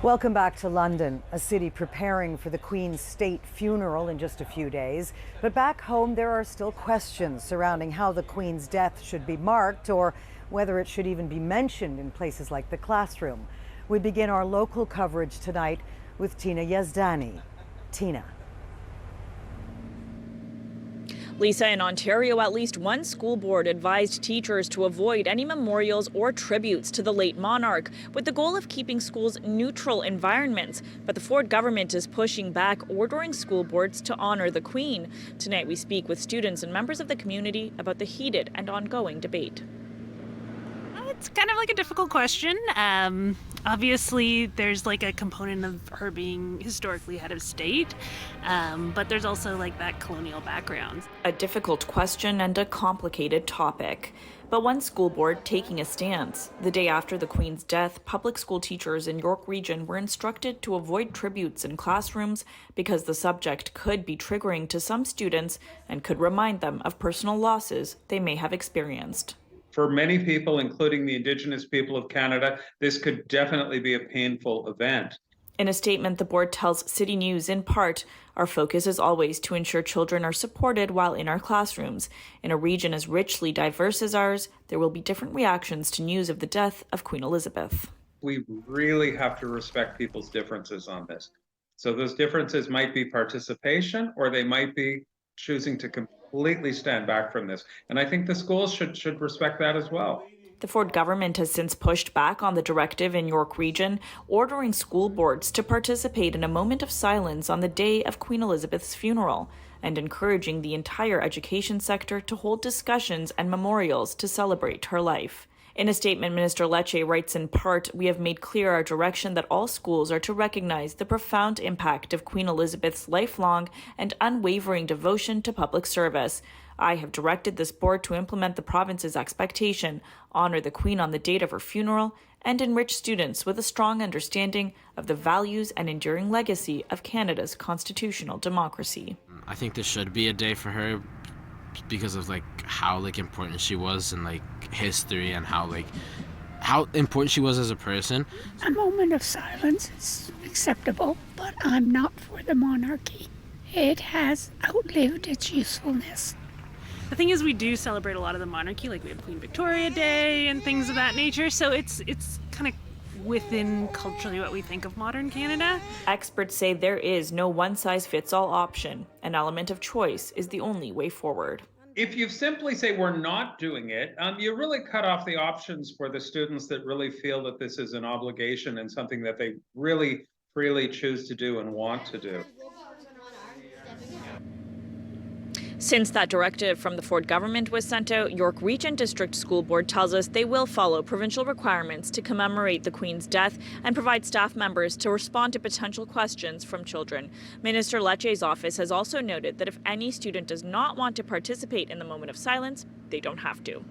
Welcome back to London, a city preparing for the Queen's state funeral in just a few days. But back home, there are still questions surrounding how the Queen's death should be marked or whether it should even be mentioned in places like the classroom. We begin our local coverage tonight with Tina Yazdani. Tina. Lisa, in Ontario, at least one school board advised teachers to avoid any memorials or tributes to the late monarch, with the goal of keeping schools neutral environments. But the Ford government is pushing back, ordering school boards to honor the Queen. Tonight, we speak with students and members of the community about the heated and ongoing debate. It's kind of like a difficult question. Obviously, there's like a component of her being historically head of state, but there's also like that colonial background. A difficult question and a complicated topic. But one school board taking a stance. The day after the Queen's death, public school teachers in York Region were instructed to avoid tributes in classrooms because the subject could be triggering to some students and could remind them of personal losses they may have experienced. For many people, including the Indigenous people of Canada, this could definitely be a painful event. In a statement, the board tells CityNews in part, our focus is always to ensure children are supported while in our classrooms. In a region as richly diverse as ours, there will be different reactions to news of the death of Queen Elizabeth. We really have to respect people's differences on this. So those differences might be participation, or they might be choosing to completely stand back from this. And I think the schools should respect that as well. The Ford government has since pushed back on the directive in York Region, ordering school boards to participate in a moment of silence on the day of Queen Elizabeth's funeral, and encouraging the entire education sector to hold discussions and memorials to celebrate her life. In a statement, Minister Lecce writes in part, we have made clear our direction that all schools are to recognize the profound impact of Queen Elizabeth's lifelong and unwavering devotion to public service. I have directed this board to implement the province's expectation, honor the Queen on the date of her funeral, and enrich students with a strong understanding of the values and enduring legacy of Canada's constitutional democracy. I think this should be a day for her because of how important she was in history and how important she was as a person. A moment of silence is acceptable, but I'm not for the monarchy. It has outlived its usefulness. The thing is, we do celebrate a lot of the monarchy, like we have Queen Victoria Day and things of that nature, so it's kind of within culturally what we think of modern Canada. Experts say there is no one-size-fits-all option. An element of choice is the only way forward. If you simply say we're not doing it, you really cut off the options for the students that really feel that this is an obligation and something that they really freely choose to do and want to do. Since that directive from the Ford government was sent out, York Region District School Board tells us they will follow provincial requirements to commemorate the Queen's death and provide staff members to respond to potential questions from children. Minister Lecce's office has also noted that if any student does not want to participate in the moment of silence, they don't have to.